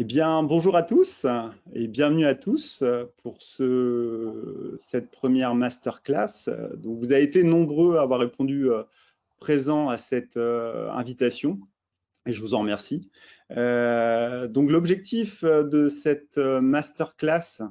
Eh bien, bonjour à tous et bienvenue à tous pour cette première masterclass. Donc, vous avez été nombreux à avoir répondu présent à cette invitation et je vous en remercie. Donc, l'objectif de cette masterclass,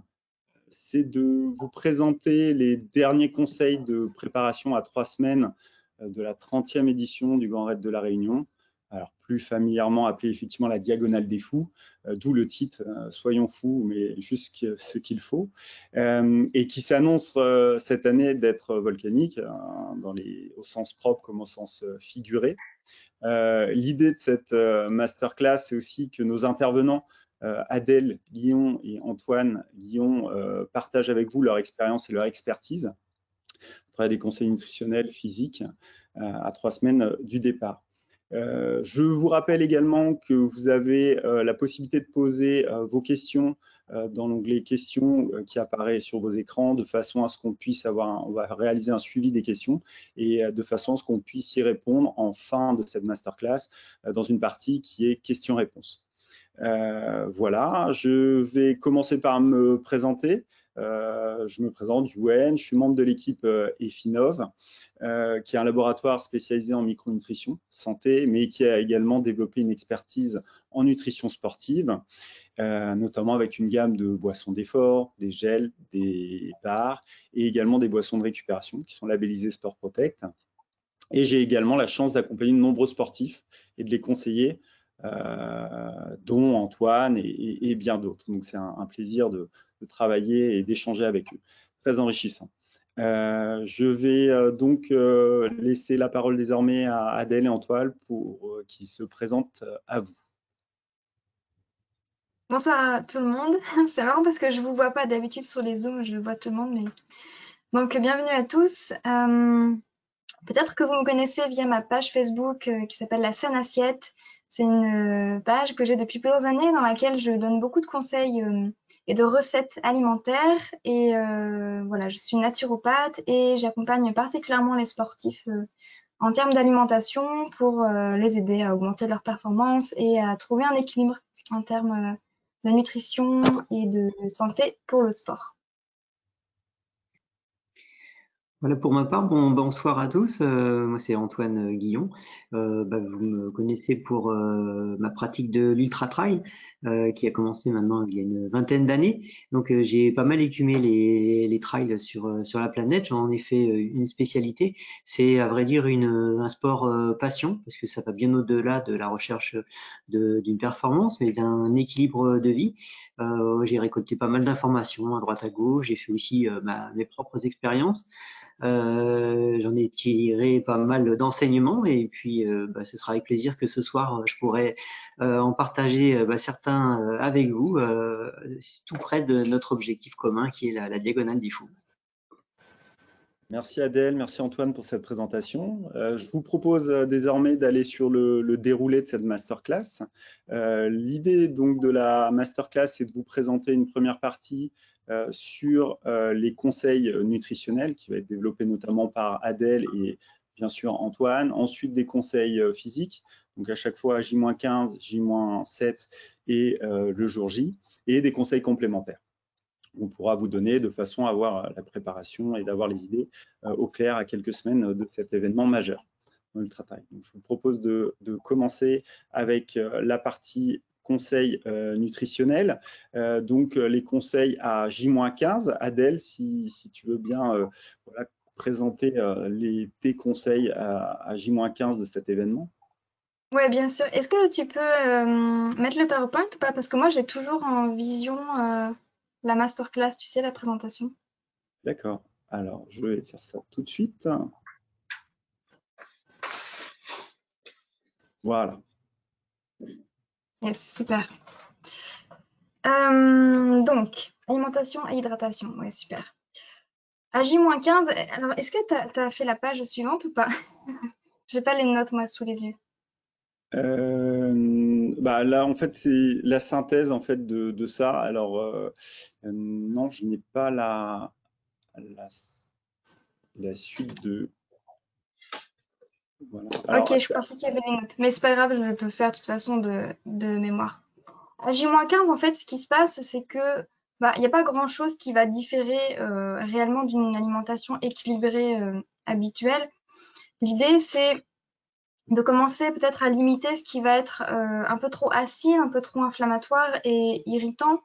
c'est de vous présenter les derniers conseils de préparation à 3 semaines de la 30e édition du Grand Raid de la Réunion. Alors, plus familièrement appelé effectivement la Diagonale des Fous, d'où le titre Soyons fous, mais juste ce qu'il faut, et qui s'annonce cette année d'être volcanique, au sens propre comme au sens figuré. L'idée de cette masterclass, c'est aussi que nos intervenants, Adèle Guillon et Antoine Guillon, partagent avec vous leur expérience et leur expertise à travers des conseils nutritionnels, physiques, à 3 semaines du départ. Je vous rappelle également que vous avez la possibilité de poser vos questions dans l'onglet questions qui apparaît sur vos écrans, de façon à ce qu'on puisse on va réaliser un suivi des questions et de façon à ce qu'on puisse y répondre en fin de cette masterclass dans une partie qui est questions-réponses. Voilà, je vais commencer par me présenter. Je me présente, Yuen, je suis membre de l'équipe EFINOV, qui est un laboratoire spécialisé en micronutrition santé, mais qui a également développé une expertise en nutrition sportive, notamment avec une gamme de boissons d'effort, des gels, des bars, et également des boissons de récupération qui sont labellisées Sport Protect. Et j'ai également la chance d'accompagner de nombreux sportifs et de les conseiller, dont Antoine et bien d'autres. Donc c'est un plaisir de travailler et d'échanger avec eux. Très enrichissant. Je vais donc laisser la parole désormais à Adèle et Antoine pour qu'ils se présentent à vous. Bonsoir à tout le monde. C'est marrant parce que je vous vois pas d'habitude sur les Zooms, je vois tout le monde. Donc bienvenue à tous. Peut-être que vous me connaissez via ma page Facebook qui s'appelle La Saine Assiette. C'est une page que j'ai depuis plusieurs années dans laquelle je donne beaucoup de conseils et de recettes alimentaires. Et voilà, je suis naturopathe et j'accompagne particulièrement les sportifs en termes d'alimentation pour les aider à augmenter leur performance et à trouver un équilibre en termes de nutrition et de santé pour le sport. Voilà pour ma part, bonsoir à tous, moi c'est Antoine Guillon. Vous me connaissez pour ma pratique de l'ultra-trail qui a commencé maintenant il y a une vingtaine d'années. Donc j'ai pas mal écumé les trails sur la planète. J'en ai fait une spécialité. C'est à vrai dire un sport passion parce que ça va bien au-delà de la recherche d'une performance, mais d'un équilibre de vie. J'ai récolté pas mal d'informations à droite à gauche. J'ai fait aussi mes propres expériences. J'en ai tiré pas mal d'enseignements et puis ce sera avec plaisir que ce soir je pourrai en partager certains avec vous, tout près de notre objectif commun qui est la Diagonale des Fous. Merci Adèle, merci Antoine pour cette présentation. Je vous propose désormais d'aller sur le déroulé de cette masterclass. L'idée donc de la masterclass, c'est de vous présenter une première partie sur les conseils nutritionnels qui va être développé notamment par Adèle et bien sûr Antoine. Ensuite, des conseils physiques, donc à chaque fois J-15, J-7 et le jour J, et des conseils complémentaires. On pourra vous donner de façon à avoir la préparation et d'avoir les idées au clair à quelques semaines de cet événement majeur dans l'ultra-trail. Je vous propose de commencer avec la partie conseils nutritionnels. Donc les conseils à J-15. Adèle, si tu veux bien présenter tes conseils à J-15 de cet événement. Ouais, bien sûr. Est-ce que tu peux mettre le PowerPoint ou pas? Parce que moi, j'ai toujours en vision la masterclass, tu sais, la présentation. D'accord. Alors, je vais faire ça tout de suite. Voilà. Yes, super. Donc, alimentation et hydratation. Ouais, super. À J-15, alors est-ce que tu as fait la page suivante ou pas? J'ai pas les notes, moi, sous les yeux. Là, en fait, c'est la synthèse en fait de ça. Alors, non, je n'ai pas la suite de. Voilà. Alors, Ok, je pensais qu'il y avait les notes. Mais c'est pas grave, je peux faire de toute façon de mémoire. À J-15, en fait, ce qui se passe, c'est que il n'y a pas grand-chose qui va différer réellement d'une alimentation équilibrée habituelle. L'idée, c'est de commencer peut-être à limiter ce qui va être un peu trop acide, un peu trop inflammatoire et irritant.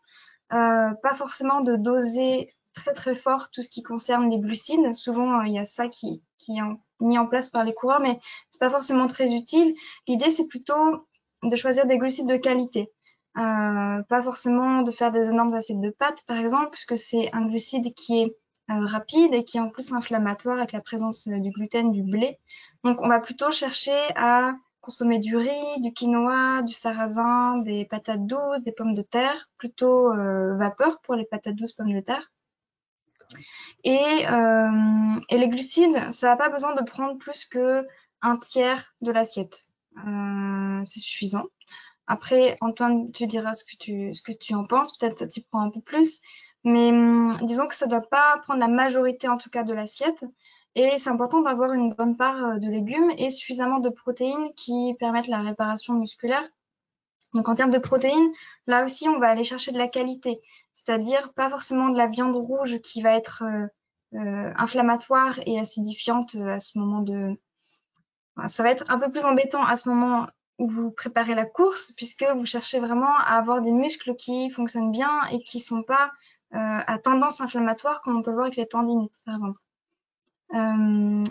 Pas forcément de doser très très fort tout ce qui concerne les glucides. Souvent, il y a ça qui est mis en place par les coureurs, mais c'est pas forcément très utile. L'idée, c'est plutôt de choisir des glucides de qualité. Pas forcément de faire des énormes assiettes de pâtes, par exemple, puisque c'est un glucide qui est rapide et qui est en plus inflammatoire avec la présence du gluten, du blé. Donc, on va plutôt chercher à consommer du riz, du quinoa, du sarrasin, des patates douces, des pommes de terre, plutôt vapeur pour les patates douces, pommes de terre. Et les glucides, ça n'a pas besoin de prendre plus que un tiers de l'assiette. C'est suffisant. Après, Antoine, tu diras ce que tu en penses. Peut-être tu prends un peu plus. Mais disons que ça ne doit pas prendre la majorité, en tout cas, de l'assiette. Et c'est important d'avoir une bonne part de légumes et suffisamment de protéines qui permettent la réparation musculaire. Donc, en termes de protéines, là aussi, on va aller chercher de la qualité. C'est-à-dire pas forcément de la viande rouge qui va être inflammatoire et acidifiante à ce moment de... Ça va être un peu plus embêtant à ce moment où vous préparez la course, puisque vous cherchez vraiment à avoir des muscles qui fonctionnent bien et qui ne sont pas à tendance inflammatoire, comme on peut le voir avec les tendinites, par exemple.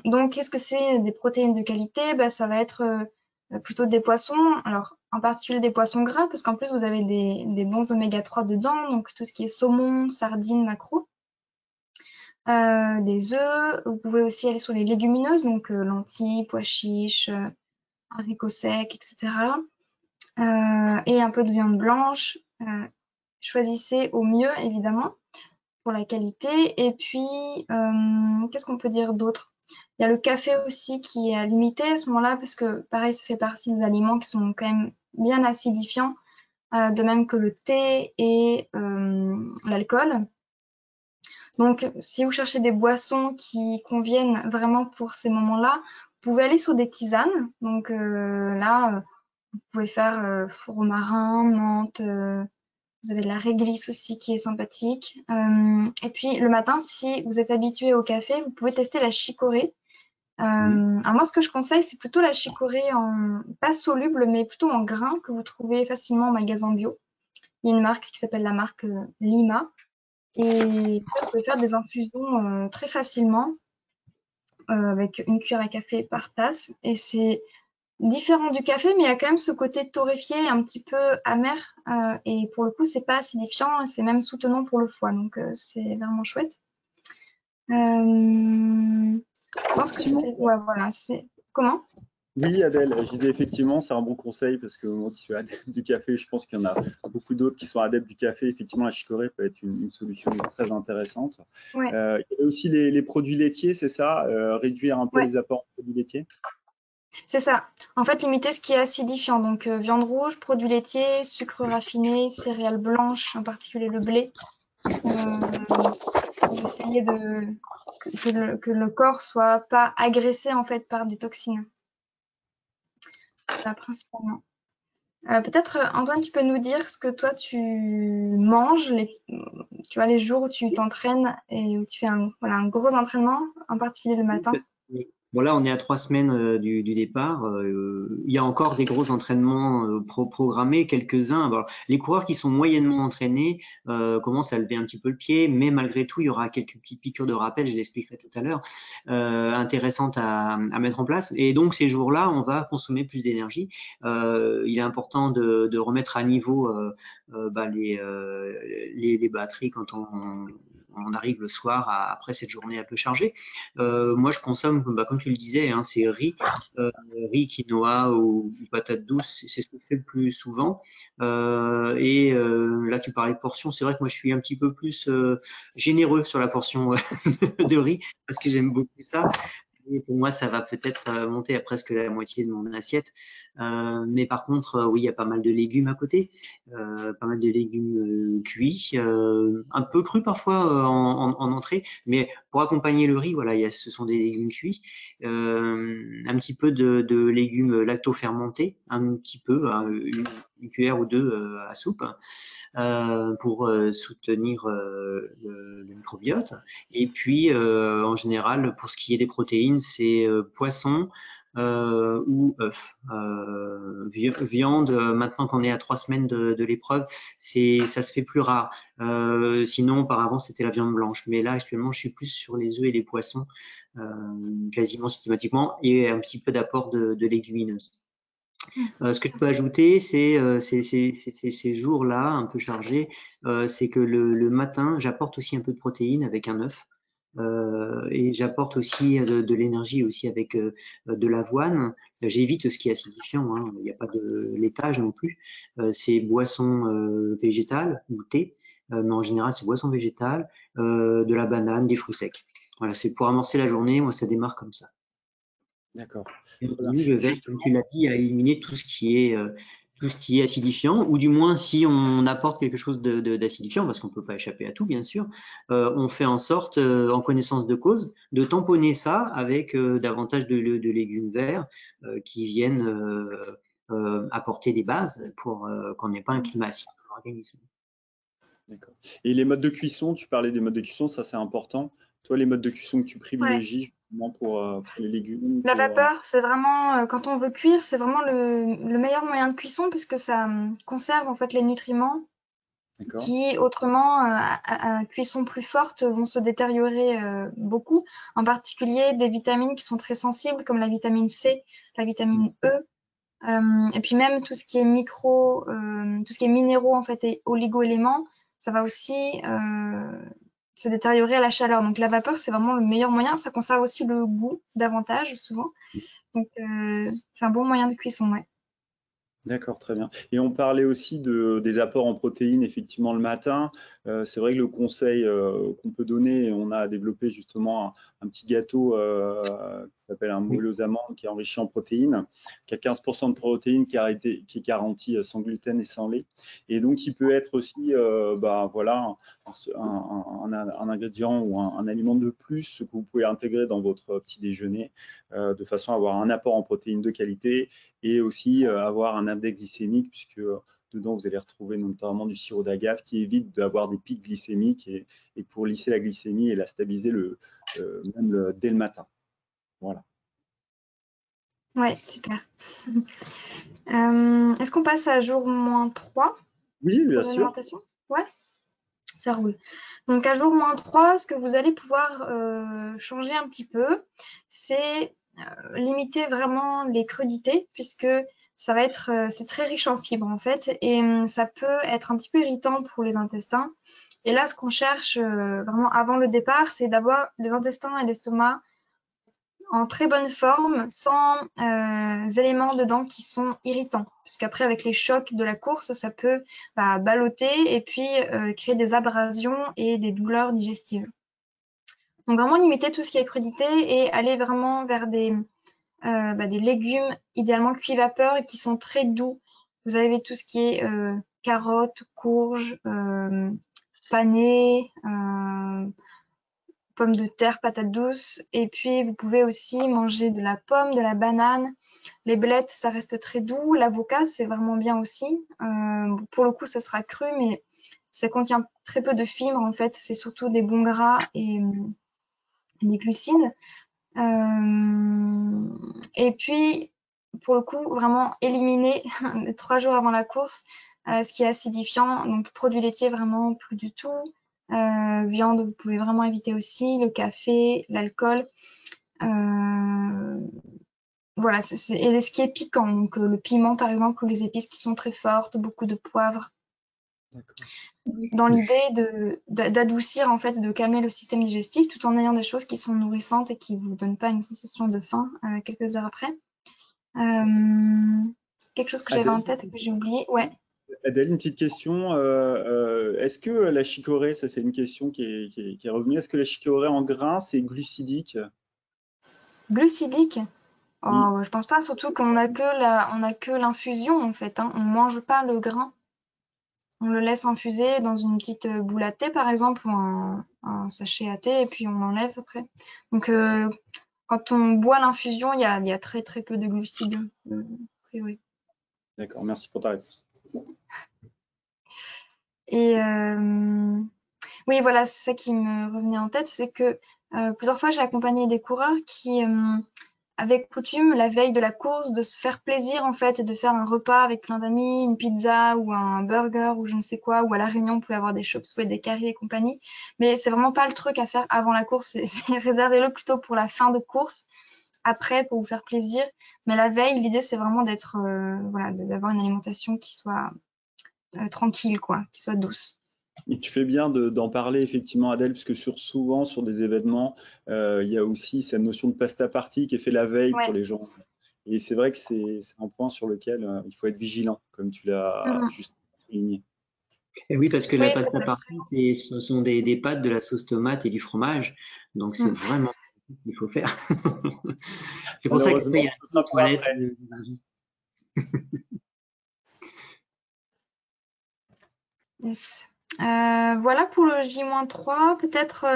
Donc, qu'est-ce que c'est des protéines de qualité? Ça va être plutôt des poissons, alors en particulier des poissons gras, parce qu'en plus vous avez des bons oméga 3 dedans, donc tout ce qui est saumon, sardines, maquereaux. Des œufs, vous pouvez aussi aller sur les légumineuses, donc lentilles, pois chiches, haricots secs, etc. Et un peu de viande blanche. Choisissez au mieux, évidemment, pour la qualité. Et puis, qu'est-ce qu'on peut dire d'autre? Il y a le café aussi qui est à limiter à ce moment-là, parce que pareil, ça fait partie des aliments qui sont quand même bien acidifiants, de même que le thé et l'alcool. Donc, si vous cherchez des boissons qui conviennent vraiment pour ces moments-là, vous pouvez aller sur des tisanes. Donc là, vous pouvez faire romarin, menthe, vous avez de la réglisse aussi qui est sympathique. Et puis le matin, si vous êtes habitué au café, vous pouvez tester la chicorée. Alors moi, ce que je conseille, c'est plutôt la chicorée pas soluble, mais plutôt en grains que vous trouvez facilement en magasin bio. Il y a une marque qui s'appelle la marque Lima. Et vous pouvez faire des infusions très facilement avec une cuillère à café par tasse. Et c'est différent du café, mais il y a quand même ce côté torréfié, un petit peu amer. Et pour le coup, c'est pas acidifiant, et c'est même soutenant pour le foie. Donc, c'est vraiment chouette. Je pense que c'était... Ouais, voilà. Comment? Oui, Adèle, je disais effectivement, c'est un bon conseil parce que moi qui suis adepte du café, je pense qu'il y en a beaucoup d'autres qui sont adeptes du café. Effectivement, la chicorée peut être une solution très intéressante. Ouais. Il y a aussi les produits laitiers, c'est ça? Réduire un peu Ouais. les apports en produits laitiers? C'est ça. En fait, limiter ce qui est acidifiant. Donc, viande rouge, produits laitiers, sucre raffiné, céréales blanches, en particulier le blé. Pour essayer que le corps soit pas agressé en fait par des toxines. Voilà, principalement. Peut-être Antoine, tu peux nous dire ce que toi tu manges, tu vois, les jours où tu t'entraînes et où tu fais un gros entraînement, en particulier le matin. Bon, là, on est à 3 semaines du départ. Il y a encore des gros entraînements programmés, quelques-uns. Alors, les coureurs qui sont moyennement entraînés commencent à lever un petit peu le pied, mais malgré tout, il y aura quelques petites piqûres de rappel, je l'expliquerai tout à l'heure, intéressantes à mettre en place. Et donc, ces jours-là, on va consommer plus d'énergie. Il est important de remettre à niveau les batteries quand on arrive le soir après cette journée un peu chargée. Moi, je consomme, comme tu le disais, hein, c'est riz, quinoa ou patates douces, c'est ce que je fais le plus souvent. Là, tu parlais de portions, c'est vrai que moi, je suis un petit peu plus généreux sur la portion de riz parce que j'aime beaucoup ça. Et pour moi, ça va peut-être monter à presque la moitié de mon assiette. Mais par contre, oui, il y a pas mal de légumes à côté, pas mal de légumes cuits, un peu crus parfois en entrée, mais pour accompagner le riz, voilà, ce sont des légumes cuits, un petit peu de légumes lacto-fermentés, un petit peu, une cuillère ou deux à soupe, pour soutenir le microbiote. Et puis, en général, pour ce qui est des protéines, c'est poisson ou œuf. Viande, maintenant qu'on est à 3 semaines de l'épreuve, ça se fait plus rare. Sinon, auparavant, c'était la viande blanche. Mais là, actuellement, je suis plus sur les œufs et les poissons, quasiment systématiquement, et un petit peu d'apport de légumineuses. Ce que je peux ajouter, c'est ces jours-là un peu chargés, c'est que le matin, j'apporte aussi un peu de protéines avec un œuf. Et j'apporte aussi de l'énergie aussi avec de l'avoine. J'évite ce qui est acidifiant, hein. Il n'y a pas de laitage non plus. C'est boisson végétale ou thé, mais en général c'est boisson végétale, de la banane, des fruits secs. Voilà, c'est pour amorcer la journée. Moi, ça démarre comme ça. D'accord. Et je vais, comme tu l'as dit, à éliminer tout ce qui est acidifiant, ou du moins si on apporte quelque chose d'acidifiant, parce qu'on peut pas échapper à tout, bien sûr, on fait en sorte, en connaissance de cause, de tamponner ça avec davantage de légumes verts qui viennent apporter des bases pour qu'on n'ait pas un climat acide dans l'organisme. D'accord. Et les modes de cuisson, tu parlais des modes de cuisson, ça c'est important. Toi, les modes de cuisson que tu privilégies justement pour les légumes, La vapeur, c'est vraiment, quand on veut cuire, c'est vraiment le meilleur moyen de cuisson puisque ça conserve en fait les nutriments D'accord. qui autrement, à cuisson plus forte, vont se détériorer beaucoup. En particulier des vitamines qui sont très sensibles comme la vitamine C, la vitamine E, et puis même tout ce qui est tout ce qui est minéraux en fait et oligo-éléments, ça va aussi se détériorer à la chaleur. Donc la vapeur, c'est vraiment le meilleur moyen. Ça conserve aussi le goût davantage souvent. Donc c'est un bon moyen de cuisson, ouais. D'accord, très bien. Et on parlait aussi des apports en protéines, effectivement, le matin. C'est vrai que le conseil qu'on peut donner, on a développé justement un petit gâteau qui s'appelle un moelleux aux amandes, qui est enrichi en protéines, qui a 15% de protéines, qui est garanti sans gluten et sans lait. Et donc, il peut être aussi voilà, un ingrédient ou un aliment de plus que vous pouvez intégrer dans votre petit déjeuner de façon à avoir un apport en protéines de qualité et aussi avoir un index glycémique, puisque dedans, vous allez retrouver notamment du sirop d'agave qui évite d'avoir des pics glycémiques et pour lisser la glycémie et la stabiliser dès le matin. Voilà. Ouais, super. Est-ce qu'on passe à jour -3 Oui, bien pour sûr. l'alimentation? Ouais, ça roule. Donc à jour -3, ce que vous allez pouvoir changer un petit peu, c'est limiter vraiment les crudités, puisque ça va être, c'est très riche en fibres en fait, et ça peut être un petit peu irritant pour les intestins. Et là, ce qu'on cherche vraiment avant le départ, c'est d'avoir les intestins et l'estomac en très bonne forme, sans éléments dedans qui sont irritants. Puisqu'après, avec les chocs de la course, ça peut balloter et puis créer des abrasions et des douleurs digestives. Donc vraiment limiter tout ce qui est crudité et aller vraiment vers des légumes idéalement cuits vapeur et qui sont très doux. Vous avez tout ce qui est carottes, courges, panais, pommes de terre, patates douces. Et puis, vous pouvez aussi manger de la pomme, de la banane. Les blettes, ça reste très doux. L'avocat, c'est vraiment bien aussi. Pour le coup, ça sera cru, mais ça contient très peu de fibres, en fait. C'est surtout des bons gras et des glucides. Et puis, pour le coup, vraiment éliminer 3 jours avant la course ce qui est acidifiant. Donc, produits laitiers, vraiment plus du tout. Viande, vous pouvez vraiment éviter aussi. Le café, l'alcool. Voilà, et ce qui est piquant. Donc, le piment, par exemple, ou les épices qui sont très fortes, beaucoup de poivre. Dans l'idée d'adoucir, en fait, de calmer le système digestif tout en ayant des choses qui sont nourrissantes et qui ne vous donnent pas une sensation de faim quelques heures après. Quelque chose que j'avais en tête et que j'ai oublié. Ouais. Adèle, une petite question. Est-ce que la chicorée, ça c'est une question qui est revenue, est-ce que la chicorée en grains, c'est glucidique? Glucidique? Oui. Oh, je pense pas, surtout qu'on a que l'infusion en fait. Hein. On mange pas le grain. on le laisse infuser dans une petite boule à thé, par exemple, ou un sachet à thé, et puis on l'enlève après. Donc, quand on boit l'infusion, il y a très très peu de glucides, a priori. D'accord, merci pour ta réponse. Et oui, voilà, c'est ça qui me revenait en tête, c'est que plusieurs fois j'ai accompagné des coureurs qui avaient coutume la veille de la course de se faire plaisir en fait et de faire un repas avec plein d'amis, une pizza ou un burger ou je ne sais quoi, ou à la Réunion on pouvait avoir des chop suey, des currys et compagnie. Mais c'est vraiment pas le truc à faire avant la course, réservez-le plutôt pour la fin de course, après pour vous faire plaisir. Mais la veille, l'idée c'est vraiment d'être voilà, d'avoir une alimentation qui soit tranquille quoi, qui soit douce. Et tu fais bien d'en parler effectivement, Adèle, puisque souvent sur des événements, il y a aussi cette notion de pasta party qui est fait la veille pour Ouais. les gens. Et c'est vrai que c'est un point sur lequel il faut être vigilant, comme tu l'as Mhm. juste souligné. Et oui, parce que la Oui, ça pasta peut être très... partie, ce sont des pâtes, de la sauce tomate et du fromage. Donc, c'est Mm. vraiment ce qu'il faut faire. C'est pour ça qu'après, il y Malheureusement, a ce les sera pour toilettes. après. Yes. Voilà pour le J-3. Peut-être,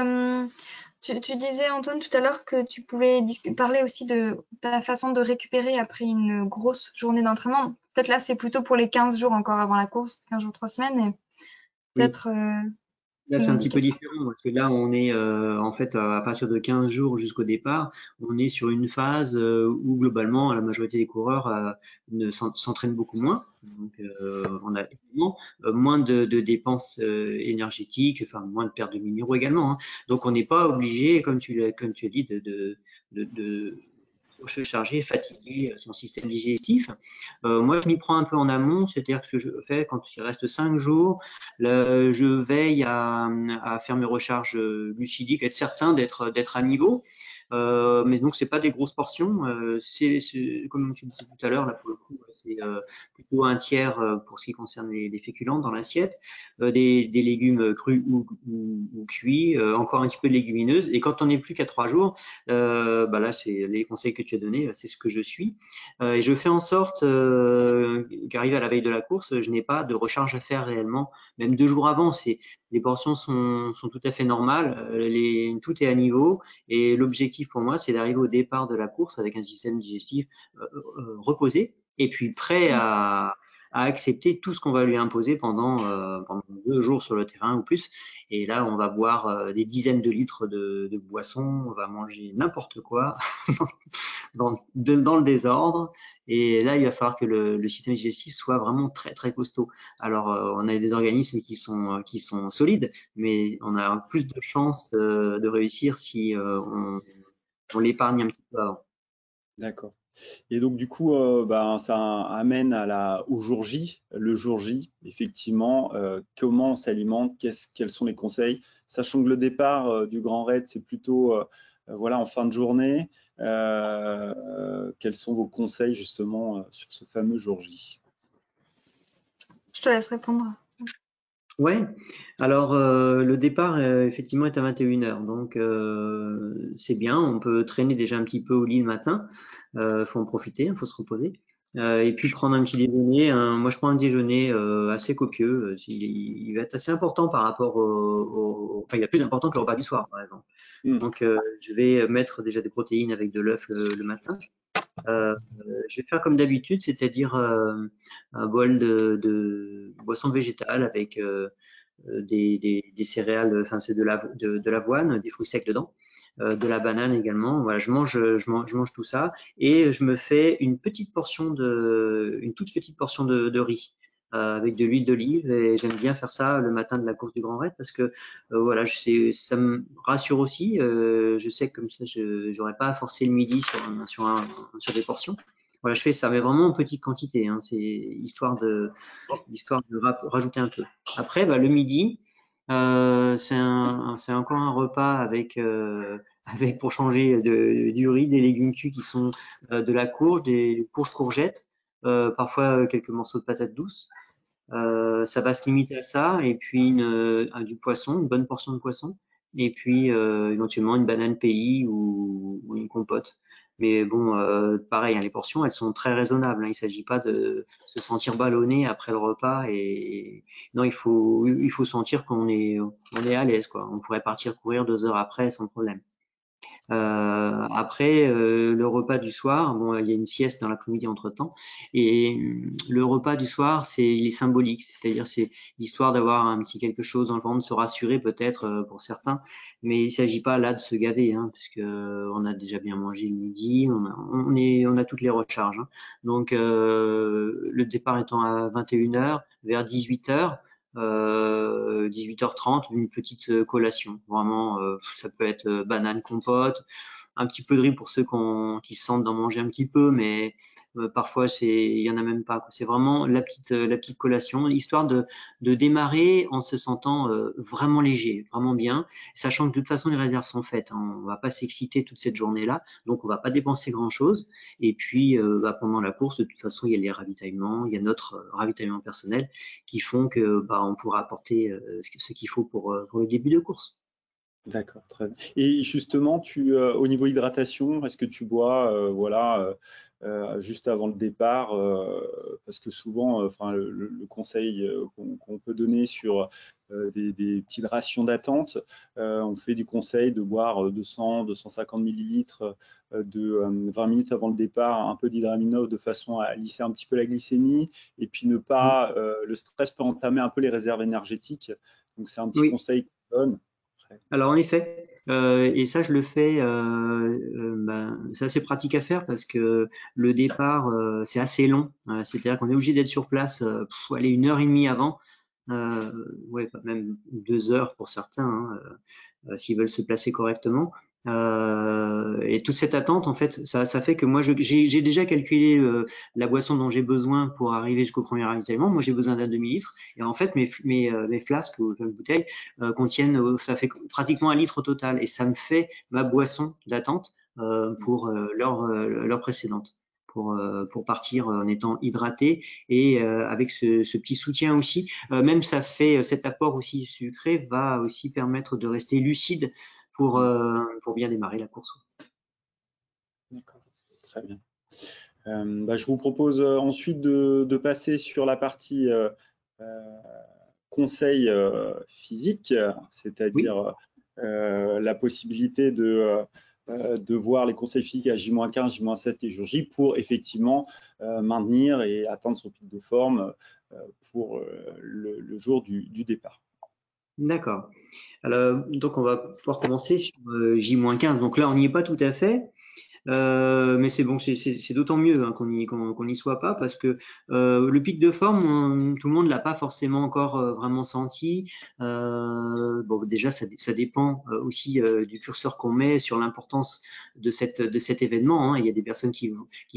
tu disais, Antoine, tout à l'heure que tu pouvais parler aussi de ta façon de récupérer après une grosse journée d'entraînement. Peut-être là, c'est plutôt pour les 15 jours encore avant la course, 15 jours, 3 semaines, mais Oui. peut-être Là, c'est une un petit peu indication. différent parce que là, on est en fait à partir de 15 jours jusqu'au départ, on est sur une phase où globalement la majorité des coureurs s'entraînent beaucoup moins. Donc, on a évidemment moins de dépenses énergétiques, enfin moins de pertes de minéraux également, hein. Donc, on n'est pas obligé, comme tu as dit, de surcharger, fatiguer son système digestif. Moi, je m'y prends un peu en amont, c'est-à-dire que ce que je fais quand il reste 5 jours, je veille à faire mes recharges glucidiques, être certain d'être à niveau. Mais donc c'est pas des grosses portions. Comme tu disais tout à l'heure, là pour le coup, c'est plutôt un tiers pour ce qui concerne les féculents dans l'assiette, des légumes crus ou cuits, encore un petit peu de légumineuses. Et quand on n'est plus qu'à 3 jours, bah là c'est les conseils que tu as donnés, c'est ce que je suis. Et je fais en sorte qu'arrivé à la veille de la course, je n'ai pas de recharge à faire réellement, même 2 jours avant. Les portions sont tout à fait normales, tout est à niveau. Et l'objectif pour moi, c'est d'arriver au départ de la course avec un système digestif reposé et puis prêt à accepter tout ce qu'on va lui imposer pendant 2 jours sur le terrain ou plus. Et là, on va boire des dizaines de litres de boissons, on va manger n'importe quoi dans le désordre. Et là, il va falloir que le système digestif soit vraiment très très costaud. Alors, on a des organismes qui sont solides, mais on a plus de chances de réussir si on l'épargne un petit peu avant. D'accord. Et donc, du coup, ben, ça amène au jour J. Le jour J, effectivement, comment on s'alimente, quels sont les conseils, sachant que le départ du Grand Raid, c'est plutôt voilà, en fin de journée. Quels sont vos conseils justement sur ce fameux jour J? Je te laisse répondre. Ouais, alors le départ effectivement est à 21 h, donc c'est bien, on peut traîner déjà un petit peu au lit le matin, faut en profiter, faut se reposer. Et puis prendre un petit déjeuner. Moi, je prends un déjeuner assez copieux. Il va être assez important par rapport enfin, il est plus important que le repas du soir, par exemple. Hmm. Donc, je vais mettre déjà des protéines avec de l'œuf le matin. Je vais faire comme d'habitude, c'est-à-dire un bol de boisson végétale avec des céréales, enfin c'est de l'avoine, des fruits secs dedans, de la banane également. Voilà, je mange tout ça et je me fais une toute petite portion de riz. Avec de l'huile d'olive et j'aime bien faire ça le matin de la course du Grand Raid parce que voilà, ça me rassure aussi. Je sais que comme ça, je n'aurai pas à forcer le midi sur des portions. Voilà, je fais ça, mais vraiment en petite quantité, hein. C'est histoire de rajouter un peu. Après, bah, le midi, c'est encore un repas avec pour changer du riz, des légumes cuits qui sont de la courge, des courges courgettes, parfois quelques morceaux de patates douces. Ça va se limiter à ça, et puis du poisson, une bonne portion de poisson, et puis éventuellement une banane pays ou une compote. Mais bon, pareil, hein, les portions, elles sont très raisonnables, hein. Il ne s'agit pas de se sentir ballonné après le repas. Et non, il faut sentir on est à l'aise, quoi. On pourrait partir courir 2 heures après sans problème. Après, le repas du soir, bon, il y a une sieste dans l'après-midi entre-temps, et le repas du soir, il est symbolique, c'est-à-dire c'est l'histoire d'avoir un petit quelque chose dans le ventre, de se rassurer peut-être pour certains, mais il s'agit pas là de se gaver, hein, puisque on a déjà bien mangé le midi, on a toutes les recharges, hein. Donc le départ étant à 21h, vers 18h, 18h30, une petite collation. Vraiment, ça peut être banane, compote, un petit peu de riz pour ceux qui se sentent d'en manger un petit peu, mais parfois il y en a même pas, quoi. C'est vraiment la petite collation, histoire de démarrer en se sentant vraiment léger, vraiment bien, sachant que de toute façon les réserves sont faites, hein. On va pas s'exciter toute cette journée-là, donc on va pas dépenser grand-chose. Et puis pendant la course, de toute façon, il y a les ravitaillements, il y a notre ravitaillement personnel qui font que on pourra apporter ce qu'il faut pour le début de course. D'accord, très bien. Et justement, au niveau hydratation, est-ce que tu bois, juste avant le départ, parce que souvent, enfin, le conseil qu'on peut donner sur des petites rations d'attente, on fait du conseil de boire 200, 250 millilitres de 20 minutes avant le départ, un peu d'hydramine de façon à lisser un petit peu la glycémie, et puis ne pas, le stress peut entamer un peu les réserves énergétiques. Donc c'est un petit Oui. conseil qu'on donne. Alors en effet, et ça je le fais, c'est assez pratique à faire parce que le départ c'est assez long, c'est-à-dire qu'on est obligé d'être sur place, aller 1 heure et demie avant, ouais, même 2 heures pour certains, hein, s'ils veulent se placer correctement. Et toute cette attente, en fait, ça fait que moi, j'ai déjà calculé la boisson dont j'ai besoin pour arriver jusqu'au premier ravitaillement. Moi, j'ai besoin d'un demi-litre. Et en fait, mes flasques ou mes bouteilles contiennent, ça fait pratiquement 1 litre au total. Et ça me fait ma boisson d'attente pour l'heure précédente. Pour partir en étant hydraté et avec ce petit soutien aussi, même ça fait cet apport aussi sucré va aussi permettre de rester lucide pour bien démarrer la course. D'accord, très bien. Je vous propose ensuite de passer sur la partie conseil physique, c'est-à-dire la possibilité de voir les conseils physiques à J-15, J-7 et jour J pour effectivement maintenir et atteindre son pic de forme pour le jour du départ. D'accord. Alors, donc on va pouvoir commencer sur J-15. Donc là, on n'y est pas tout à fait. Mais c'est bon, c'est d'autant mieux hein, qu'on n'y soit pas parce que le pic de forme, tout le monde l'a pas forcément encore vraiment senti. Bon, déjà, ça dépend aussi du curseur qu'on met sur l'importance de cet événement, hein. Il y a des personnes qui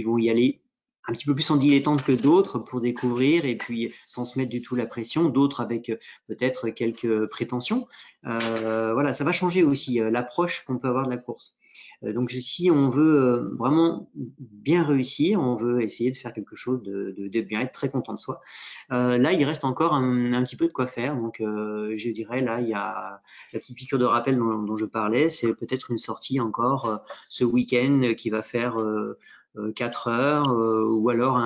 vont y aller un petit peu plus en dilettante que d'autres pour découvrir et puis sans se mettre du tout la pression, d'autres avec peut-être quelques prétentions. Voilà, ça va changer aussi l'approche qu'on peut avoir de la course. Donc si on veut vraiment bien réussir, on veut essayer de faire quelque chose de bien, être très content de soi. Là, il reste encore un petit peu de quoi faire. Donc je dirais là, il y a la petite piqûre de rappel dont je parlais, c'est peut-être une sortie encore ce week-end qui va faire 4 heures ou alors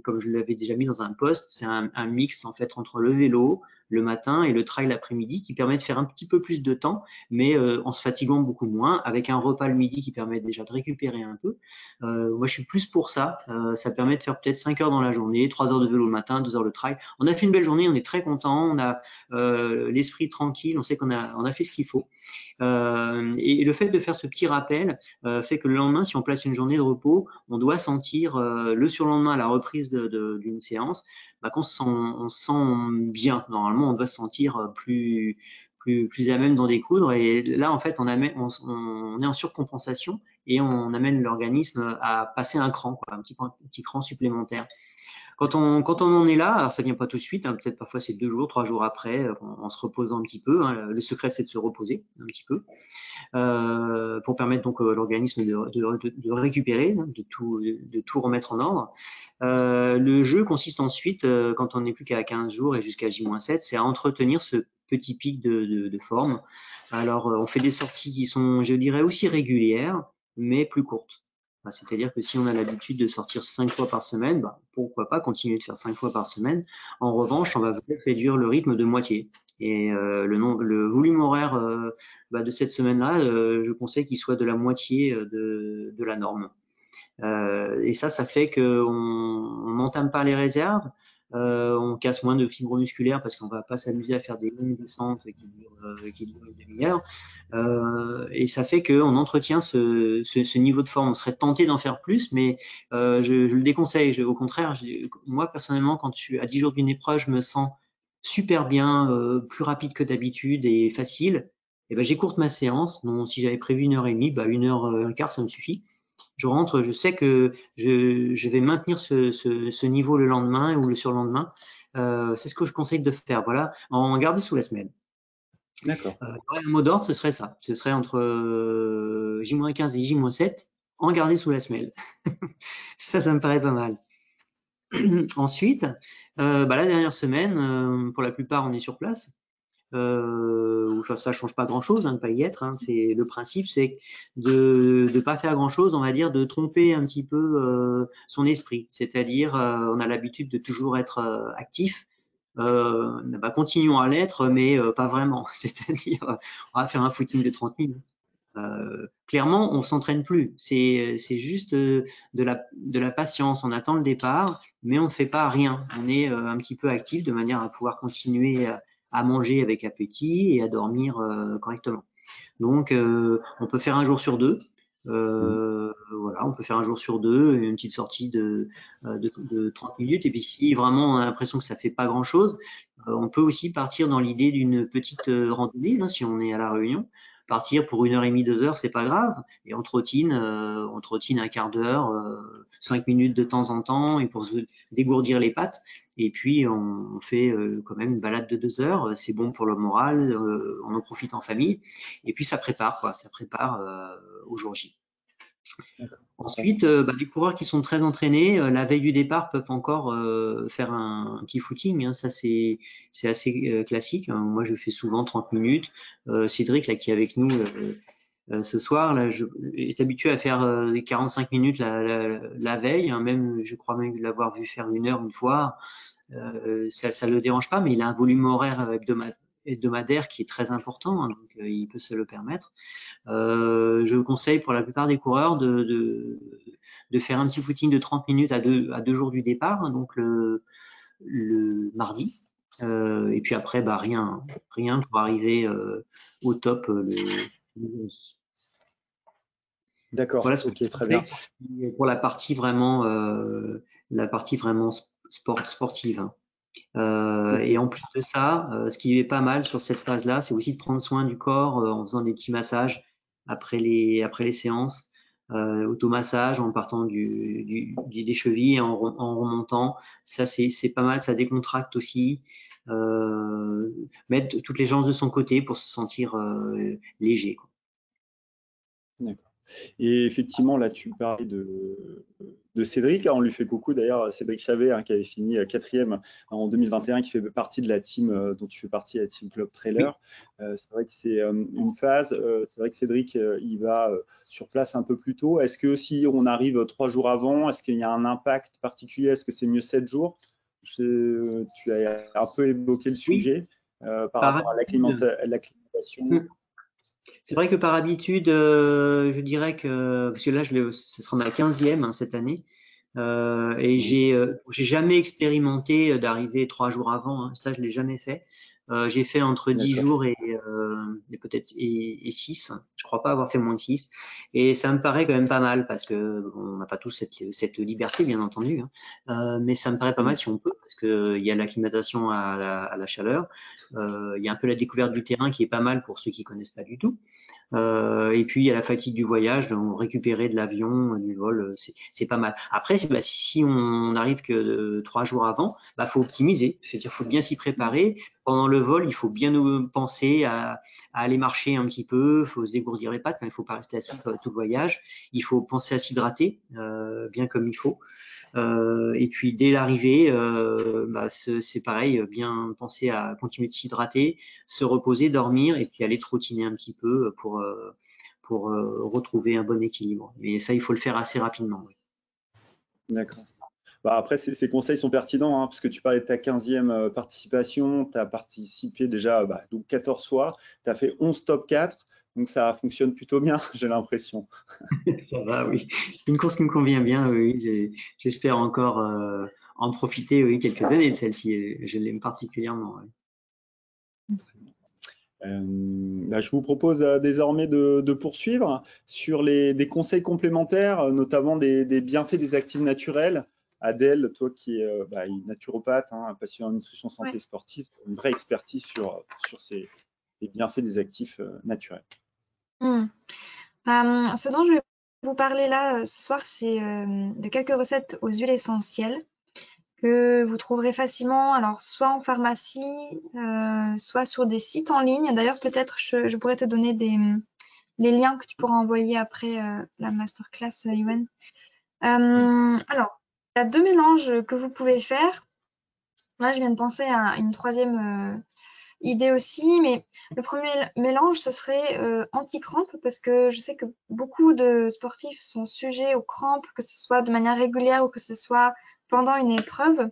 comme je l'avais déjà mis dans un post, c'est un mix en fait entre le vélo le matin et le trail l'après-midi qui permet de faire un petit peu plus de temps mais en se fatiguant beaucoup moins avec un repas le midi qui permet déjà de récupérer un peu. Moi je suis plus pour ça, ça permet de faire peut-être 5 heures dans la journée, 3 heures de vélo le matin, 2 heures de trail. On a fait une belle journée, on est très content, on a l'esprit tranquille, on sait qu'on a fait ce qu'il faut. Et le fait de faire ce petit rappel fait que le lendemain, si on place une journée de repos, on doit sentir le surlendemain à la reprise d'une séance, qu'on on se sent bien. Normalement, on doit se sentir plus à même d'en découdre. Et là, en fait, on est en surcompensation et on amène l'organisme à passer un cran, quoi, un petit cran supplémentaire. Quand on en est là, alors ça vient pas tout de suite, hein, peut-être parfois c'est 2 jours, 3 jours après, en se reposant un petit peu, hein. Le secret, c'est de se reposer un petit peu pour permettre donc l'organisme de récupérer, hein, de tout remettre en ordre. Le jeu consiste ensuite, quand on n'est plus qu'à 15 jours et jusqu'à J-7, c'est à entretenir ce petit pic de forme. Alors, on fait des sorties qui sont, je dirais, aussi régulières, mais plus courtes. C'est-à-dire que si on a l'habitude de sortir 5 fois par semaine, pourquoi pas continuer de faire 5 fois par semaine. En revanche, on va peut-être réduire le rythme de moitié. Et le volume horaire de cette semaine-là, je conseille qu'il soit de la moitié de la norme. Et ça fait qu'on n'entame pas les réserves, on casse moins de fibres musculaires parce qu'on va pas s'amuser à faire des longues descentes qui durent une demi-heure. Et ça fait qu'on entretient ce niveau de forme. On serait tenté d'en faire plus, mais je le déconseille. Au contraire, moi personnellement, quand je suis à 10 jours d'une épreuve, je me sens super bien, plus rapide que d'habitude et facile. Et ben, j'écourte ma séance. Donc, si j'avais prévu 1h30, 1h15, ça me suffit. Je rentre, je sais que je vais maintenir ce niveau le lendemain ou le surlendemain. C'est ce que je conseille de faire. Voilà, en garder sous la semaine. D'accord. Un mot d'ordre, ce serait ça. Ce serait entre J-15 et J-7, en garder sous la semelle. Ça me paraît pas mal. Ensuite, la dernière semaine, pour la plupart, on est sur place. Ça change pas grand-chose de ne pas y être. C'est le principe, c'est de pas faire grand-chose, on va dire, de tromper un petit peu son esprit. C'est-à-dire, on a l'habitude de toujours être actif. Continuons à l'être, mais pas vraiment. C'est-à-dire, on va faire un footing de 30 minutes. Clairement, on s'entraîne plus. C'est juste de la patience. On attend le départ, mais on ne fait pas rien. On est un petit peu actif de manière à pouvoir continuer à manger avec appétit et à dormir correctement. Donc, on peut faire un jour sur deux. Voilà, on peut faire un jour sur deux, une petite sortie de 30 minutes. Et puis, si vraiment on a l'impression que ça fait pas grand-chose, on peut aussi partir dans l'idée d'une petite randonnée, si on est à La Réunion. Partir pour 1h30, 2 heures, c'est pas grave. Et on trottine un quart d'heure, 5 minutes de temps en temps, et pour se dégourdir les pattes. Et puis, on fait quand même une balade de 2 heures. C'est bon pour le moral, on en profite en famille. Et puis, ça prépare au jour J. Ensuite, les coureurs qui sont très entraînés, la veille du départ, peuvent encore faire un petit footing. Ça, c'est assez classique. Moi, je fais souvent 30 minutes. Cédric, là, qui est avec nous ce soir, là, est habitué à faire 45 minutes la veille. Même, je crois même l'avoir vu faire 1 heure une fois. Ça le dérange pas, mais il a un volume horaire hebdomadaire qui est très important, donc il peut se le permettre. Je conseille pour la plupart des coureurs de faire un petit footing de 30 minutes à deux jours du départ, donc le mardi. Et puis après, rien pour arriver au top le lundi. D'accord, Voilà ce que ok, très bien. pour la partie vraiment sportive. Et en plus de ça, ce qui est pas mal sur cette phase-là, c'est aussi de prendre soin du corps en faisant des petits massages après les séances, automassage en partant des chevilles et en remontant. Ça, c'est pas mal, ça décontracte aussi. Mettre toutes les jambes de son côté pour se sentir léger, quoi. D'accord. Et effectivement, là, tu parlais de Cédric. On lui fait coucou d'ailleurs, Cédric Chavet, qui avait fini 4e en 2021, qui fait partie de la team dont tu fais partie, la team Club Trailer. C'est vrai que c'est une phase. C'est vrai que Cédric, il va sur place un peu plus tôt. Est-ce que si on arrive 3 jours avant, est-ce qu'il y a un impact particulier? Est-ce que c'est mieux 7 jours? Tu as un peu évoqué le sujet par rapport à l'acclimatation. C'est vrai que par habitude, je dirais que, parce que là, ce sera ma 15e cette année, et j'ai jamais expérimenté d'arriver 3 jours avant. Ça, je l'ai jamais fait. J'ai fait entre 10 jours et peut-être et 6. Je crois pas avoir fait moins de 6. Et ça me paraît quand même pas mal parce que on n'a pas tous cette liberté, bien entendu. Mais ça me paraît pas mal si on peut, parce que il y a l'acclimatation à la chaleur. Il y a un peu la découverte du terrain qui est pas mal pour ceux qui connaissent pas du tout. Et puis il y a la fatigue du voyage, donc récupérer de l'avion, du vol, c'est pas mal. Après, si on arrive que 3 jours avant, faut optimiser, c'est-à-dire faut bien s'y préparer. Pendant le vol, il faut bien nous penser à aller marcher un petit peu, faut se dégourdir les pattes, mais il faut pas rester assis tout le voyage. Il faut penser à s'hydrater bien comme il faut. Et puis dès l'arrivée, c'est pareil, bien penser à continuer de s'hydrater, se reposer, dormir et puis aller trottiner un petit peu pour retrouver un bon équilibre. Mais ça, il faut le faire assez rapidement. Oui. D'accord. Bah, après, ces conseils sont pertinents, hein, parce que tu parlais de ta 15e participation, tu as participé déjà donc 14 fois, tu as fait 11 top 4, donc ça fonctionne plutôt bien, j'ai l'impression. Ça va, oui. Une course qui me convient bien, oui. J'espère encore en profiter, oui, quelques années de celle-ci. Je l'aime particulièrement. Oui. Je vous propose désormais de poursuivre sur des conseils complémentaires, notamment des bienfaits des actifs naturels. Adèle, toi qui es une naturopathe, hein, passionnée en nutrition santé sportive, une vraie expertise sur les bienfaits des actifs naturels. Ce dont je vais vous parler là ce soir, c'est de quelques recettes aux huiles essentielles que vous trouverez facilement, alors soit en pharmacie, soit sur des sites en ligne. D'ailleurs, peut-être je pourrais te donner les liens que tu pourras envoyer après la masterclass, Yoann. Alors, il y a 2 mélanges que vous pouvez faire. Là, je viens de penser à une troisième idée aussi, mais le premier mélange, ce serait anti-crampes, parce que je sais que beaucoup de sportifs sont sujets aux crampes, que ce soit de manière régulière ou que ce soit pendant une épreuve.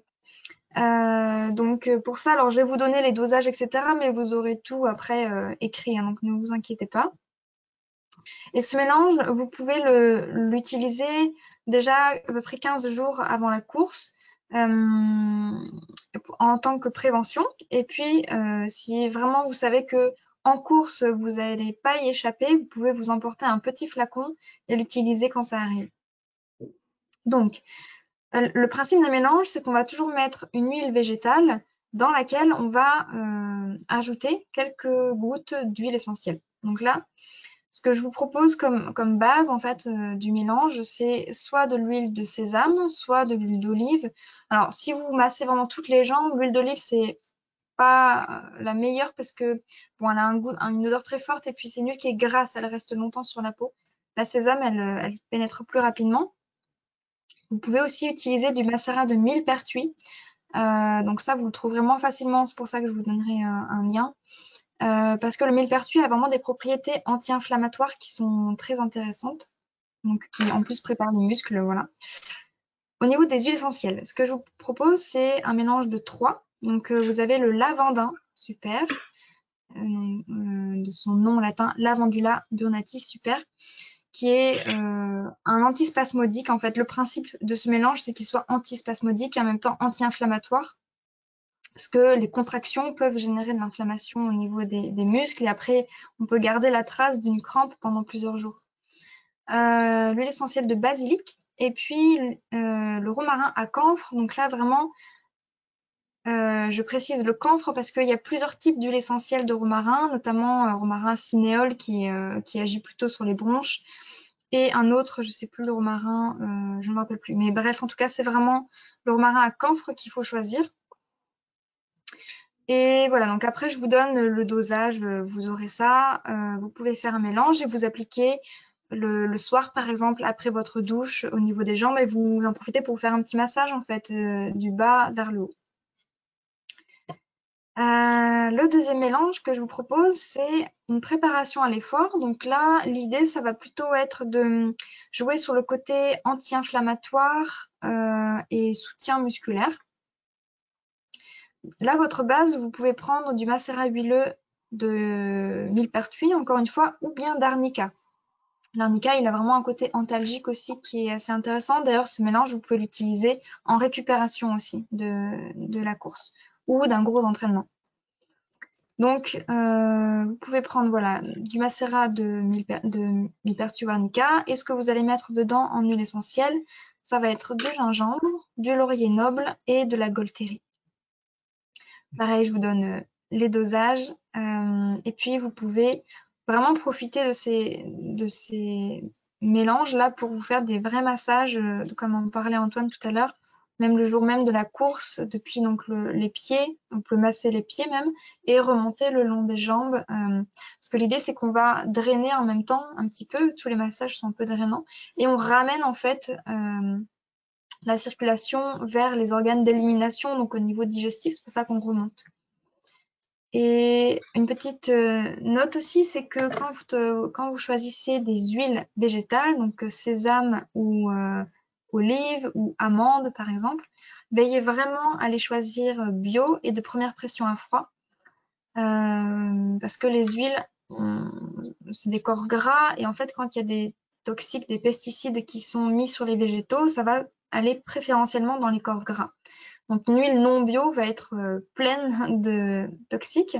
Donc pour ça, alors je vais vous donner les dosages, etc., mais vous aurez tout après écrit, hein, donc ne vous inquiétez pas. Et ce mélange, vous pouvez l'utiliser déjà à peu près 15 jours avant la course en tant que prévention. Et puis, si vraiment vous savez que en course, vous n'allez pas y échapper, vous pouvez vous emporter un petit flacon et l'utiliser quand ça arrive. Donc, le principe d'un mélange, c'est qu'on va toujours mettre une huile végétale dans laquelle on va ajouter quelques gouttes d'huile essentielle. Donc là, ce que je vous propose comme base en fait du mélange, c'est soit de l'huile de sésame, soit de l'huile d'olive. Alors, si vous massez vraiment toutes les jambes, l'huile d'olive, c'est pas la meilleure parce que bon, elle a une odeur très forte et puis c'est une huile qui est grasse, elle reste longtemps sur la peau. La sésame, elle pénètre plus rapidement. Vous pouvez aussi utiliser du macérat de millepertuis. Donc ça, vous le trouverez moins facilement, c'est pour ça que je vous donnerai un lien. Parce que le millepertuis a vraiment des propriétés anti-inflammatoires qui sont très intéressantes, donc qui en plus préparent les muscles, voilà. Au niveau des huiles essentielles, ce que je vous propose, c'est un mélange de 3. Donc vous avez le lavandin, super, de son nom latin, Lavandula burnatis, super, qui est un antispasmodique. En fait, le principe de ce mélange, c'est qu'il soit antispasmodique et en même temps anti-inflammatoire. Parce que les contractions peuvent générer de l'inflammation au niveau des muscles et après, on peut garder la trace d'une crampe pendant plusieurs jours. L'huile essentielle de basilic et puis le romarin à camphre. Donc là, vraiment, je précise le camphre parce qu'il y a plusieurs types d'huile essentielle de romarin, notamment romarin cinéole qui agit plutôt sur les bronches et un autre, je ne sais plus le romarin, je ne me rappelle plus. Mais bref, en tout cas, c'est vraiment le romarin à camphre qu'il faut choisir. Et voilà, donc après, je vous donne le dosage, vous aurez ça. Vous pouvez faire un mélange et vous appliquer le soir, par exemple, après votre douche au niveau des jambes et vous en profitez pour vous faire un petit massage, en fait, du bas vers le haut. Le deuxième mélange que je vous propose, c'est une préparation à l'effort. Donc là, l'idée, ça va plutôt être de jouer sur le côté anti-inflammatoire et soutien musculaire. Là, votre base, vous pouvez prendre du macérat huileux de millepertuis, encore une fois, ou bien d'arnica. L'arnica, il a vraiment un côté antalgique aussi qui est assez intéressant. D'ailleurs, ce mélange, vous pouvez l'utiliser en récupération aussi de la course ou d'un gros entraînement. Donc, vous pouvez prendre voilà, du macérat de millepertuis ou arnica. Et ce que vous allez mettre dedans en huile essentielle, ça va être du gingembre, du laurier noble et de la Golterie. Pareil, je vous donne les dosages et puis vous pouvez vraiment profiter de ces mélanges-là pour vous faire des vrais massages, comme en parlait Antoine tout à l'heure, même le jour même de la course, depuis donc les pieds, on peut masser les pieds même et remonter le long des jambes. Parce que l'idée, c'est qu'on va drainer en même temps un petit peu, tous les massages sont un peu drainants, et on ramène en fait la circulation vers les organes d'élimination, donc au niveau digestif, c'est pour ça qu'on remonte. Et une petite note aussi, c'est que quand vous choisissez des huiles végétales, donc sésame ou olive ou amande par exemple, veillez vraiment à les choisir bio et de première pression à froid. Parce que les huiles, c'est des corps gras et en fait quand il y a des toxiques, des pesticides qui sont mis sur les végétaux, ça va aller préférentiellement dans les corps gras. Donc une huile non bio va être pleine de toxiques.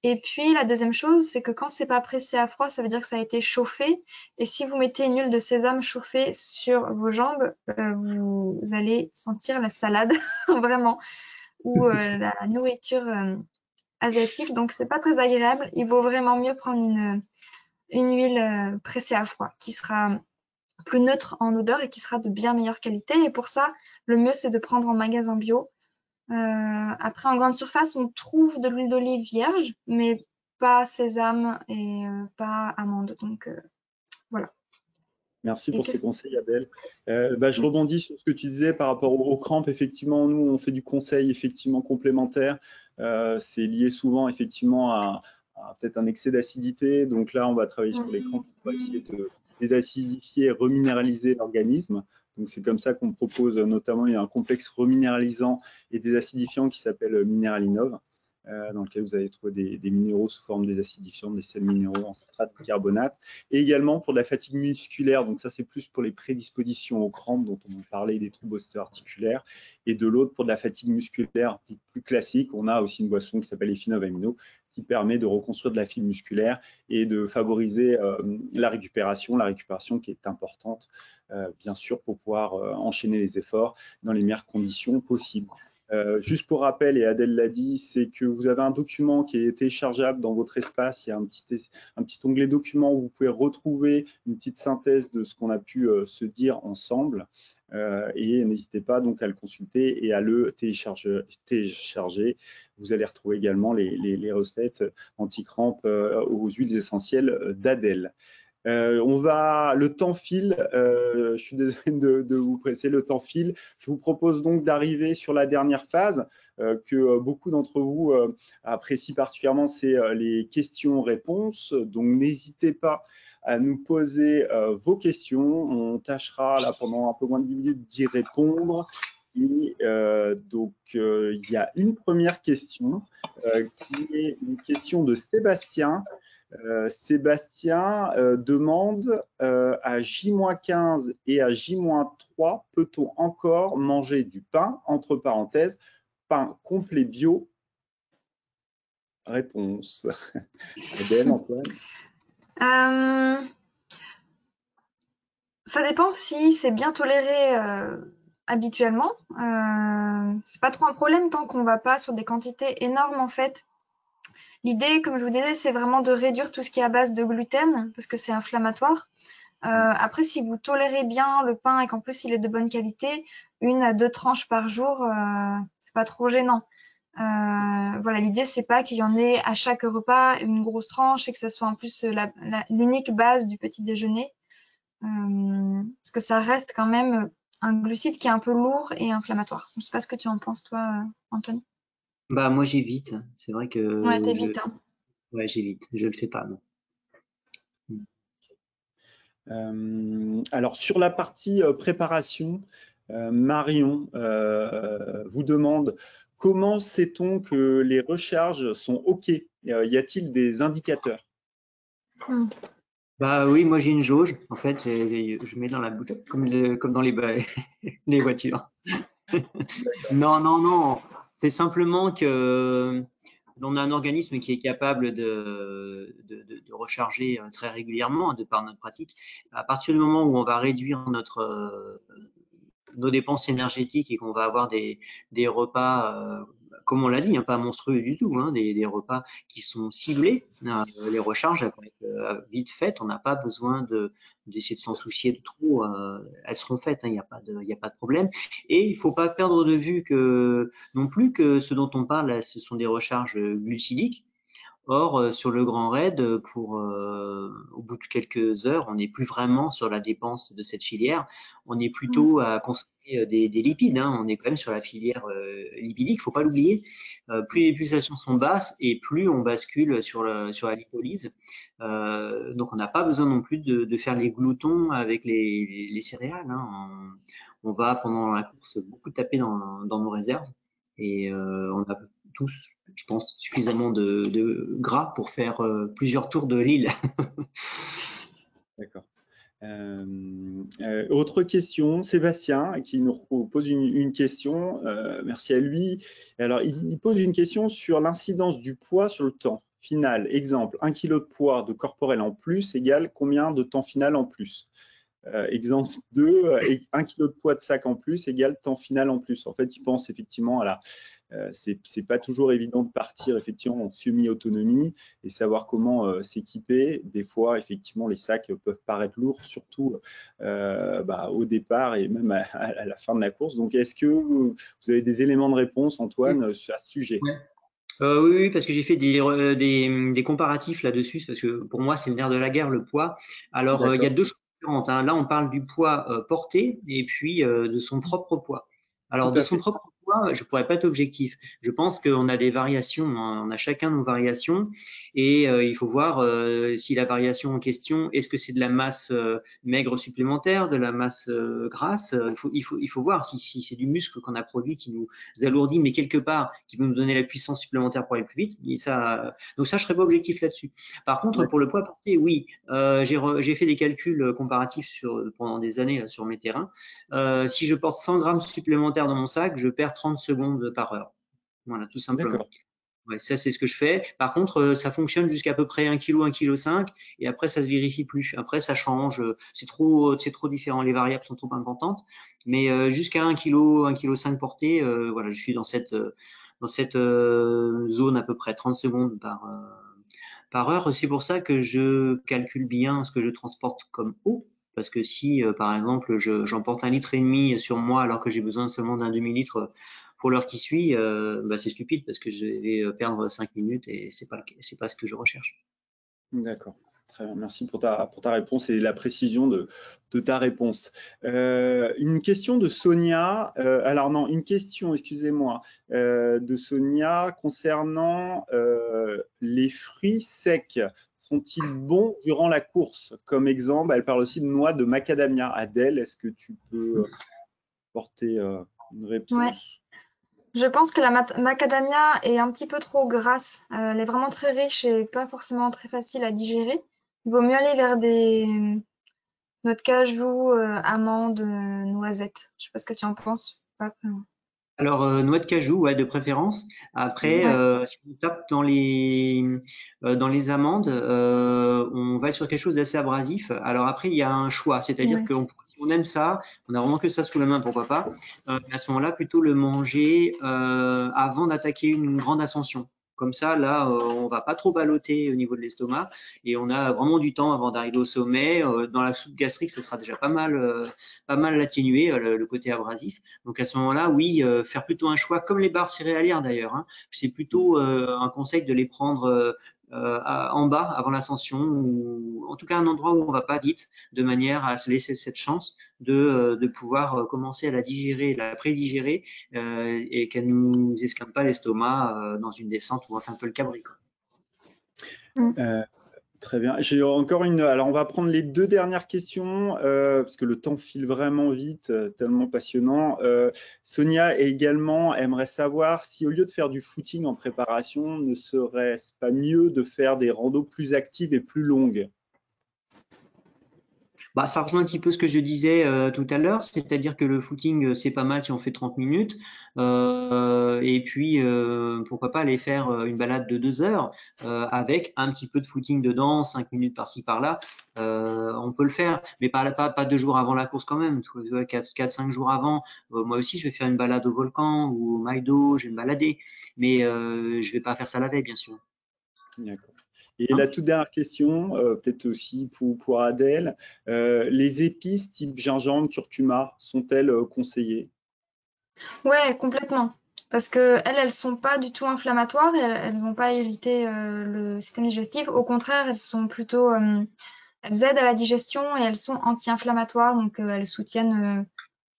Et puis la deuxième chose, c'est que quand c'est pas pressé à froid, ça veut dire que ça a été chauffé. Et si vous mettez une huile de sésame chauffée sur vos jambes, vous allez sentir la salade, vraiment, ou la nourriture asiatique. Donc c'est pas très agréable. Il vaut vraiment mieux prendre une huile pressée à froid, qui sera plus neutre en odeur et qui sera de bien meilleure qualité. Et pour ça, le mieux c'est de prendre en magasin bio. Après, en grande surface, on trouve de l'huile d'olive vierge, mais pas sésame et pas amande. Donc, voilà. Merci Et pour ces qu'est-ce conseils, Adèle. Je rebondis sur ce que tu disais par rapport aux crampes. Effectivement, nous, on fait du conseil effectivement complémentaire. C'est lié souvent effectivement à peut-être un excès d'acidité. Donc là, on va travailler sur les crampes pour essayer de désacidifier et reminéraliser l'organisme. Donc c'est comme ça qu'on propose notamment, il y a un complexe reminéralisant et désacidifiant qui s'appelle Minéralinov, dans lequel vous allez trouver des minéraux sous forme désacidifiants, des sels minéraux en citrate de carbonate. Et également pour de la fatigue musculaire, donc ça c'est plus pour les prédispositions aux crampes dont on parlait, des troubles ostéo-articulaires, et de l'autre pour de la fatigue musculaire plus classique, on a aussi une boisson qui s'appelle Effinov Amino, qui permet de reconstruire de la fibre musculaire et de favoriser la récupération qui est importante, bien sûr, pour pouvoir enchaîner les efforts dans les meilleures conditions possibles. Juste pour rappel, et Adèle l'a dit, c'est que vous avez un document qui est téléchargeable dans votre espace. Il y a un petit onglet documents où vous pouvez retrouver une petite synthèse de ce qu'on a pu se dire ensemble. Et n'hésitez pas donc à le consulter et à le télécharger. Vous allez retrouver également les recettes anti-crampes aux huiles essentielles d'Adèle. Le temps file, je suis désolé de vous presser, le temps file. Je vous propose donc d'arriver sur la dernière phase que beaucoup d'entre vous apprécient particulièrement, c'est les questions-réponses. Donc n'hésitez pas à nous poser vos questions. On tâchera là pendant un peu moins de 10 minutes d'y répondre. Et il y a une première question qui est une question de Sébastien. Sébastien demande à J-15 et à J-3, peut-on encore manger du pain, entre parenthèses, pain complet bio? Réponse. Adèle, Antoine? Ça dépend si c'est bien toléré habituellement. C'est pas trop un problème tant qu'on va pas sur des quantités énormes en fait. L'idée, comme je vous disais, c'est vraiment de réduire tout ce qui est à base de gluten parce que c'est inflammatoire. Après, si vous tolérez bien le pain et qu'en plus il est de bonne qualité, 1 à 2 tranches par jour, c'est pas trop gênant. Voilà, l'idée c'est pas qu'il y en ait à chaque repas une grosse tranche et que ça soit en plus l'unique base du petit déjeuner, parce que ça reste quand même un glucide qui est un peu lourd et inflammatoire. Je sais pas ce que tu en penses toi, Antoine. Bah moi j'évite, c'est vrai que Ouais, t'évites, hein. Ouais, j'évite, je le fais pas, non. Alors sur la partie préparation, Marion vous demande comment sait-on que les recharges sont OK? Y a-t-il des indicateurs? Bah oui, moi j'ai une jauge, en fait, je mets dans la bouche comme dans les les voitures. Non, c'est simplement que on a un organisme qui est capable de recharger très régulièrement de par notre pratique. À partir du moment où on va réduire nos dépenses énergétiques et qu'on va avoir des repas, comme on l'a dit, hein, pas monstrueux du tout, hein, des repas qui sont ciblés, les recharges vont être vite faites, on n'a pas besoin d'essayer de s'en soucier de trop, elles seront faites, il n'y a pas de problème. Et il ne faut pas perdre de vue non plus que ce dont on parle, là, ce sont des recharges glucidiques. Or, sur le Grand Raid, au bout de quelques heures, on n'est plus vraiment sur la dépense de cette filière. On est plutôt à consommer des lipides. Hein. On est quand même sur la filière lipidique, faut pas l'oublier. Plus les pulsations sont basses et plus on bascule sur la lipolyse. Donc, on n'a pas besoin non plus de faire les gloutons avec les céréales. Hein. On va pendant la course beaucoup taper dans nos réserves et on a tous, je pense, suffisamment de gras pour faire plusieurs tours de l'île. D'accord. Autre question, Sébastien qui nous pose une question, merci à lui. Alors, il pose une question sur l'incidence du poids sur le temps final. Exemple, 1 kg de poids de corporel en plus égale combien de temps final en plus? Exemple 2, 1 kg de poids de sac en plus égale temps final en plus. En fait, il pense effectivement à la… c'est pas toujours évident de partir effectivement en semi-autonomie et savoir comment s'équiper. Des fois, effectivement, les sacs peuvent paraître lourds, surtout au départ et même à la fin de la course. Donc, est-ce que vous avez des éléments de réponse, Antoine, à ce sujet? Ouais. Oui, parce que j'ai fait des comparatifs là-dessus, parce que pour moi, c'est le nerf de la guerre, le poids. Alors, il y a deux choses différentes. Hein. Là, on parle du poids porté et puis de son propre poids. Alors, Tout de à son fait. propre poids, je pourrais pas être objectif. Je pense qu'on a des variations, hein. On a chacun nos variations et il faut voir si la variation en question, est-ce que c'est de la masse maigre supplémentaire, de la masse grasse. Il faut voir si c'est du muscle qu'on a produit qui nous alourdit, mais quelque part qui peut nous donner la puissance supplémentaire pour aller plus vite. Et ça, donc ça, je serais pas objectif là-dessus. Par contre, pour le poids porté, oui, j'ai fait des calculs comparatifs pendant des années là, sur mes terrains. Si je porte 100 grammes supplémentaires dans mon sac, je perds 30 secondes par heure. Voilà, tout simplement. D'accord. Ouais, ça, c'est ce que je fais. Par contre, ça fonctionne jusqu'à peu près 1 kg, 1,5 kg, et après, ça se vérifie plus. Après, ça change. C'est trop différent. Les variables sont trop importantes. Mais jusqu'à 1 kg, 1,5 kg porté, voilà, je suis dans cette zone à peu près 30 secondes par heure. C'est pour ça que je calcule bien ce que je transporte comme eau. Parce que si, par exemple, j'emporte 1,5 litre sur moi alors que j'ai besoin seulement d'un demi-litre pour l'heure qui suit, c'est stupide parce que je vais perdre 5 minutes et c'est pas ce que je recherche. D'accord. Très bien. Merci pour ta réponse et la précision de ta réponse. Une question de Sonia. Alors non, une question, excusez-moi, de Sonia concernant les fruits secs. Sont-ils bons durant la course? Comme exemple, elle parle aussi de noix de macadamia. Adèle, est-ce que tu peux porter une réponse? Ouais. Je pense que la macadamia est un petit peu trop grasse. Elle est vraiment très riche et pas forcément très facile à digérer. Il vaut mieux aller vers des noix de cajou, amandes, noisettes. Je sais pas ce que tu en penses. Pas vraiment. Alors, noix de cajou, ouais, de préférence. Après, Ouais, si on tape dans les amandes, on va être sur quelque chose d'assez abrasif. Alors après, il y a un choix, c'est-à-dire ouais. que si on aime ça, on a vraiment que ça sous la main, pourquoi pas. À ce moment-là, plutôt le manger avant d'attaquer une grande ascension. Comme ça, là, on va pas trop balloter au niveau de l'estomac et on a vraiment du temps avant d'arriver au sommet. Dans la soupe gastrique, ce sera déjà pas mal atténué le côté abrasif. Donc à ce moment-là, oui, faire plutôt un choix comme les barres céréalières d'ailleurs. Hein. C'est plutôt un conseil de les prendre en bas avant l'ascension ou en tout cas un endroit où on va pas vite, de manière à se laisser cette chance de pouvoir commencer à la digérer, la prédigérer et qu'elle nous escape pas l'estomac dans une descente où on fait un peu le cabri. Quoi. Très bien. J'ai encore une. Alors, on va prendre les deux dernières questions parce que le temps file vraiment vite, tellement passionnant. Sonia également aimerait savoir si, au lieu de faire du footing en préparation, ne serait-ce pas mieux de faire des randos plus actives et plus longues? Ça rejoint un petit peu ce que je disais tout à l'heure, c'est-à-dire que le footing, c'est pas mal si on fait 30 minutes. Et puis, pourquoi pas aller faire une balade de 2 heures avec un petit peu de footing dedans, 5 minutes par-ci, par-là. On peut le faire, mais pas 2 jours avant la course quand même. 4-5 jours avant, moi aussi, je vais faire une balade au volcan ou au Maïdo, je vais me balader. Mais je vais pas faire ça la veille, bien sûr. D'accord. Et Hein. la toute dernière question, peut-être aussi pour Adèle, les épices type gingembre, curcuma sont-elles conseillées? Ouais, complètement. parce que elles sont pas du tout inflammatoires, elles vont pas irriter le système digestif. Au contraire, elles sont plutôt, elles aident à la digestion et elles sont anti-inflammatoires, donc elles soutiennent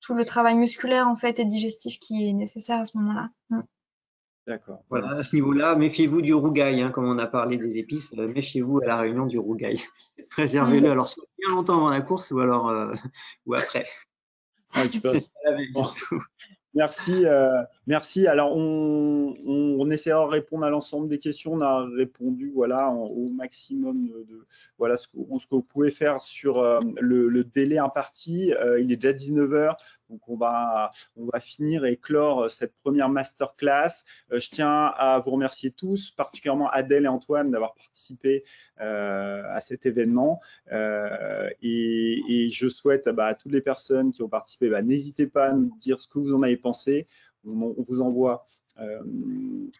tout le travail musculaire en fait et digestif qui est nécessaire à ce moment-là. D'accord. Voilà, à ce niveau-là, méfiez-vous du rougail, hein, comme on a parlé des épices, méfiez-vous à la réunion du rougail. Réservez-le alors soit bien longtemps avant la course ou alors ou après. Ah, tu peux... La veille, surtout. Merci, merci. Alors, on essaiera de répondre à l'ensemble des questions. On a répondu, voilà, au maximum de voilà ce que vous pouvez faire sur le délai imparti. Il est déjà 19 h, donc on va finir et clore cette première masterclass. Je tiens à vous remercier tous, particulièrement Adèle et Antoine, d'avoir participé à cet événement. Et je souhaite à toutes les personnes qui ont participé, n'hésitez pas à nous dire ce que vous en avez pensé. On vous envoie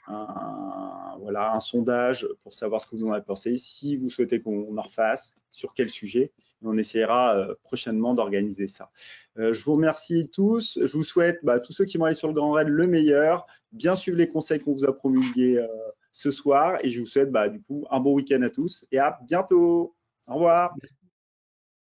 un sondage pour savoir ce que vous en avez pensé. Si vous souhaitez qu'on en refasse, sur quel sujet, on essaiera prochainement d'organiser ça. Je vous remercie tous. Je vous souhaite, tous ceux qui vont aller sur le Grand Raid, le meilleur. Bien suivre les conseils qu'on vous a promulgués ce soir. Et je vous souhaite du coup un bon week-end à tous et à bientôt. Au revoir.